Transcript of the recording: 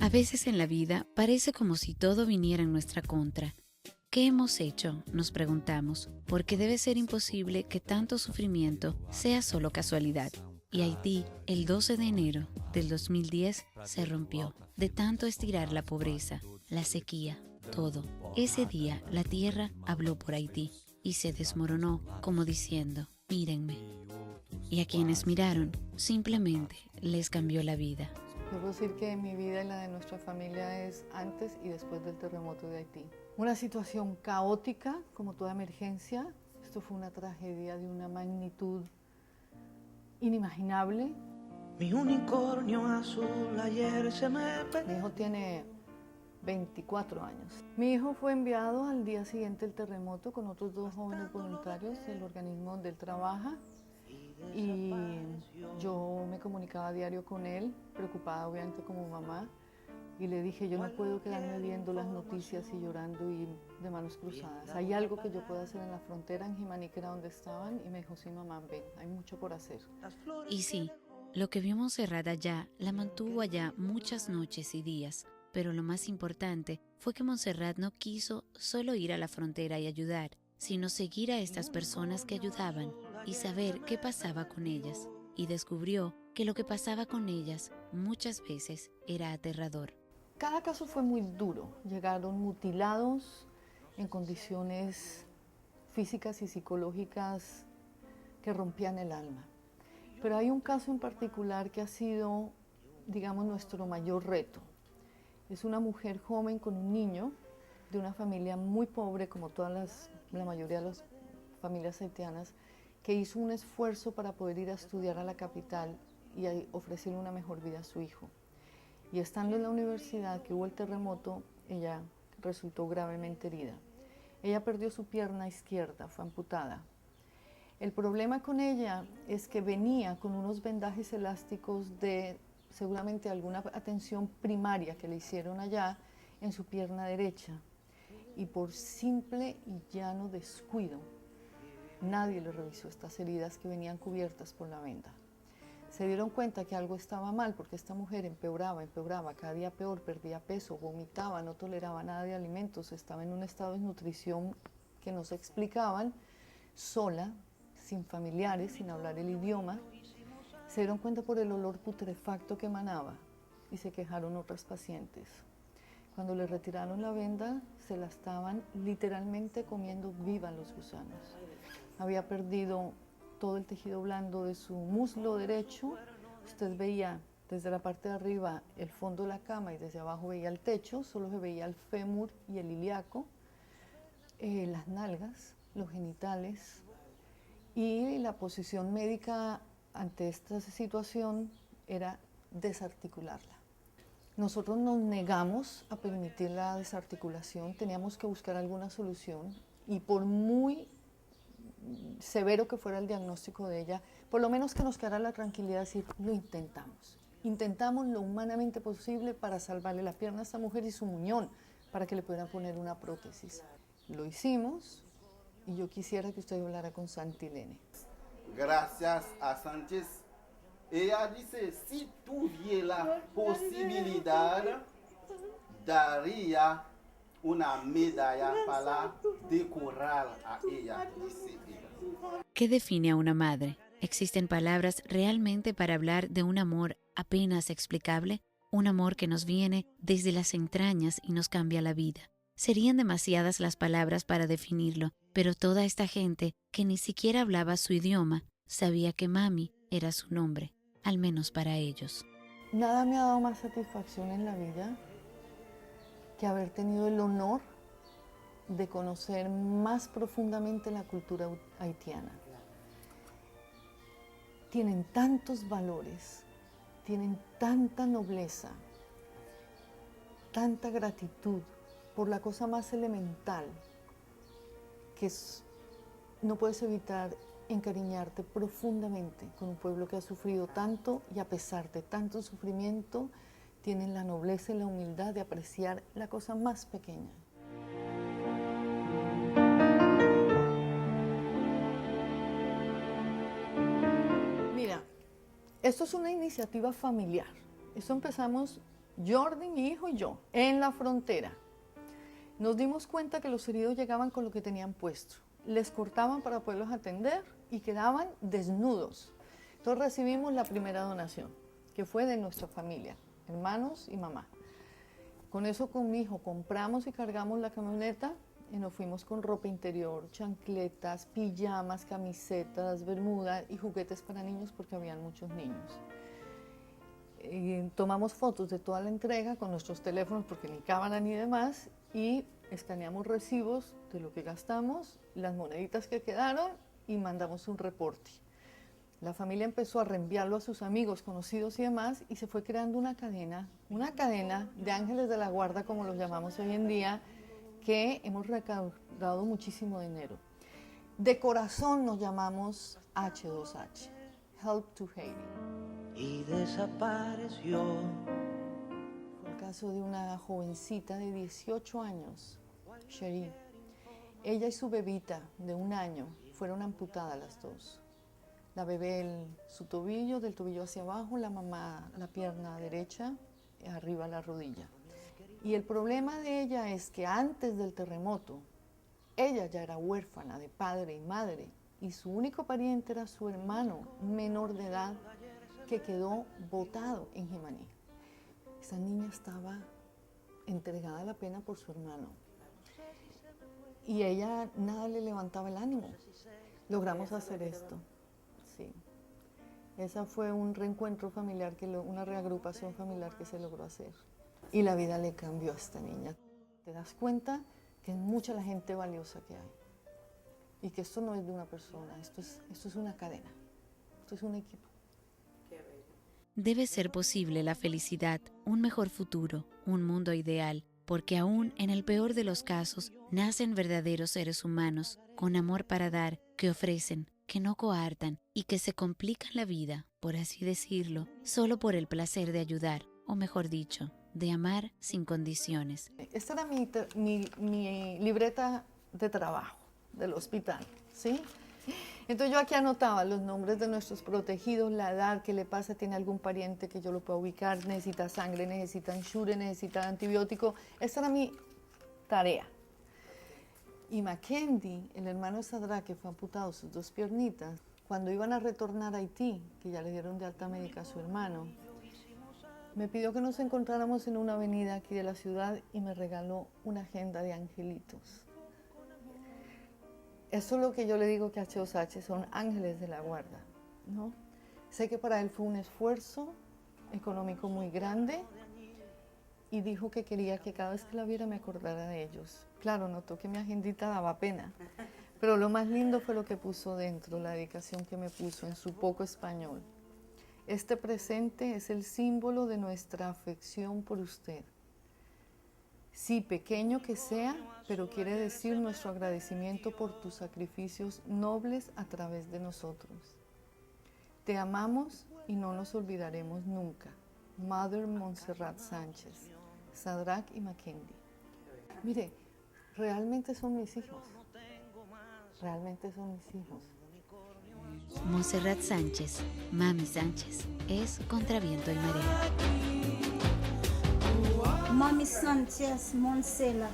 A veces en la vida parece como si todo viniera en nuestra contra. ¿Qué hemos hecho?, nos preguntamos, porque debe ser imposible que tanto sufrimiento sea solo casualidad. Y Haití, el 12 de enero del 2010, se rompió. De tanto estirar la pobreza, la sequía, todo. Ese día la tierra habló por Haití y se desmoronó como diciendo, mírenme. Y a quienes miraron, simplemente les cambió la vida. Debo decir que mi vida y la de nuestra familia es antes y después del terremoto de Haití. Una situación caótica, como toda emergencia. Esto fue una tragedia de una magnitud inimaginable. Mi unicornio azul ayer se me... Mi hijo tiene 24 años. Mi hijo fue enviado al día siguiente del terremoto con otros 2 jóvenes voluntarios del organismo donde él trabaja. Y yo me comunicaba a diario con él, preocupada obviamente como mamá, y le dije, yo no puedo quedarme viendo las noticias y llorando y de manos cruzadas. ¿Hay algo que yo pueda hacer en la frontera, en Jimaní, que era donde estaban? Y me dijo, sí mamá, ven, hay mucho por hacer. Y sí, lo que vio Montserrat allá la mantuvo allá muchas noches y días, pero lo más importante fue que Montserrat no quiso solo ir a la frontera y ayudar, sino seguir a estas personas que ayudaban y saber qué pasaba con ellas. Y descubrió que lo que pasaba con ellas muchas veces era aterrador. Cada caso fue muy duro. Llegaron mutilados en condiciones físicas y psicológicas que rompían el alma. Pero hay un caso en particular que ha sido, digamos, nuestro mayor reto. Es una mujer joven con un niño de una familia muy pobre, como la mayoría de las familias haitianas, que hizo un esfuerzo para poder ir a estudiar a la capital y ofrecerle una mejor vida a su hijo. Y estando en la universidad, que hubo el terremoto, ella resultó gravemente herida. Ella perdió su pierna izquierda, fue amputada. El problema con ella es que venía con unos vendajes elásticos de seguramente alguna atención primaria que le hicieron allá en su pierna derecha. Y por simple y llano descuido, nadie le revisó estas heridas que venían cubiertas por la venda. Se dieron cuenta que algo estaba mal porque esta mujer empeoraba, cada día peor, perdía peso, vomitaba, no toleraba nada de alimentos, estaba en un estado de desnutrición que no se explicaban, sola, sin familiares, sin hablar el idioma. Se dieron cuenta por el olor putrefacto que emanaba y se quejaron otras pacientes. Cuando le retiraron la venda, se la estaban literalmente comiendo viva los gusanos. Había perdido todo el tejido blando de su muslo derecho. Usted veía desde la parte de arriba el fondo de la cama y desde abajo veía el techo, solo se veía el fémur y el ilíaco, las nalgas, los genitales, y la posición médica ante esta situación era desarticularla. Nosotros nos negamos a permitir la desarticulación, teníamos que buscar alguna solución y por muy severo que fuera el diagnóstico de ella, por lo menos que nos quedara la tranquilidad de decir, lo intentamos. Intentamos lo humanamente posible para salvarle la pierna a esta mujer y su muñón, para que le pudieran poner una prótesis. Lo hicimos y yo quisiera que usted hablara con Santilene. Gracias a Sánchez. Ella dice, si tuviera la posibilidad, daría una medalla para decorar a ella, dice ella. ¿Qué define a una madre? ¿Existen palabras realmente para hablar de un amor apenas explicable? Un amor que nos viene desde las entrañas y nos cambia la vida. Serían demasiadas las palabras para definirlo, pero toda esta gente que ni siquiera hablaba su idioma sabía que Mami era su nombre, al menos para ellos. Nada me ha dado más satisfacción en la vida que haber tenido el honor de conocer más profundamente la cultura haitiana. Tienen tantos valores, tienen tanta nobleza, tanta gratitud por la cosa más elemental que no puedes evitar encariñarte profundamente con un pueblo que ha sufrido tanto y a pesar de tanto sufrimiento tienen la nobleza y la humildad de apreciar la cosa más pequeña. Mira, esto es una iniciativa familiar. Esto empezamos Jordi, mi hijo y yo, en la frontera. Nos dimos cuenta que los heridos llegaban con lo que tenían puesto. Les cortaban para poderlos atender y quedaban desnudos. Entonces recibimos la primera donación, que fue de nuestra familia, hermanos y mamá. Con eso con mi hijo compramos y cargamos la camioneta y nos fuimos con ropa interior, chancletas, pijamas, camisetas, bermudas y juguetes para niños porque habían muchos niños. Y tomamos fotos de toda la entrega con nuestros teléfonos porque ni cámara ni demás y escaneamos recibos de lo que gastamos, las moneditas que quedaron y mandamos un reporte. La familia empezó a reenviarlo a sus amigos, conocidos y demás y se fue creando una cadena de ángeles de la guarda, como los llamamos hoy en día, que hemos recaudado muchísimo dinero. De corazón nos llamamos H2H, Help to Haiti. Y desapareció. Fue el caso de una jovencita de 18 años, Sherry. Ella y su bebita de 1 año fueron amputadas las dos. La bebé su tobillo, del tobillo hacia abajo, la mamá la pierna derecha, arriba la rodilla. Y el problema de ella es que antes del terremoto, ella ya era huérfana de padre y madre, y su único pariente era su hermano menor de edad, que quedó botado en Jimaní. Esa niña estaba entregada a la pena por su hermano. Y ella nada le levantaba el ánimo. Logramos hacer esto. Sí. Esa fue un reencuentro familiar, una reagrupación familiar que se logró hacer. Y la vida le cambió a esta niña. Te das cuenta que es mucha la gente valiosa que hay. Y que esto no es de una persona, esto es una cadena. Esto es un equipo. Debe ser posible la felicidad, un mejor futuro, un mundo ideal, porque aún en el peor de los casos nacen verdaderos seres humanos con amor para dar, que ofrecen, que no coartan y que se complican la vida, por así decirlo, solo por el placer de ayudar, o mejor dicho, de amar sin condiciones. Esta era mi libreta de trabajo del hospital, ¿sí? Entonces yo aquí anotaba los nombres de nuestros protegidos, la edad, qué le pasa, tiene algún pariente que yo lo pueda ubicar, necesita sangre, necesita ensure, necesita antibiótico. Esta era mi tarea. Y Mackenzie, el hermano de Sadrach, que fue amputado sus 2 piernitas, cuando iban a retornar a Haití, que ya le dieron de alta médica a su hermano, me pidió que nos encontráramos en una avenida aquí de la ciudad y me regaló una agenda de angelitos. Eso es lo que yo le digo que H2H son ángeles de la guarda, ¿no? Sé que para él fue un esfuerzo económico muy grande y dijo que quería que cada vez que la viera me acordara de ellos. Claro, notó que mi agendita daba pena, pero lo más lindo fue lo que puso dentro, la dedicación que me puso en su poco español. Este presente es el símbolo de nuestra afección por usted. Sí, pequeño que sea, pero quiere decir nuestro agradecimiento por tus sacrificios nobles a través de nosotros. Te amamos y no nos olvidaremos nunca. Mother Montserrat Sánchez, Sadrach y Mackenzie. Mire, realmente son mis hijos. Realmente son mis hijos. Montserrat Sánchez, Mami Sánchez, es Contra Viento y Marea. Mami Sánchez, Montserrat.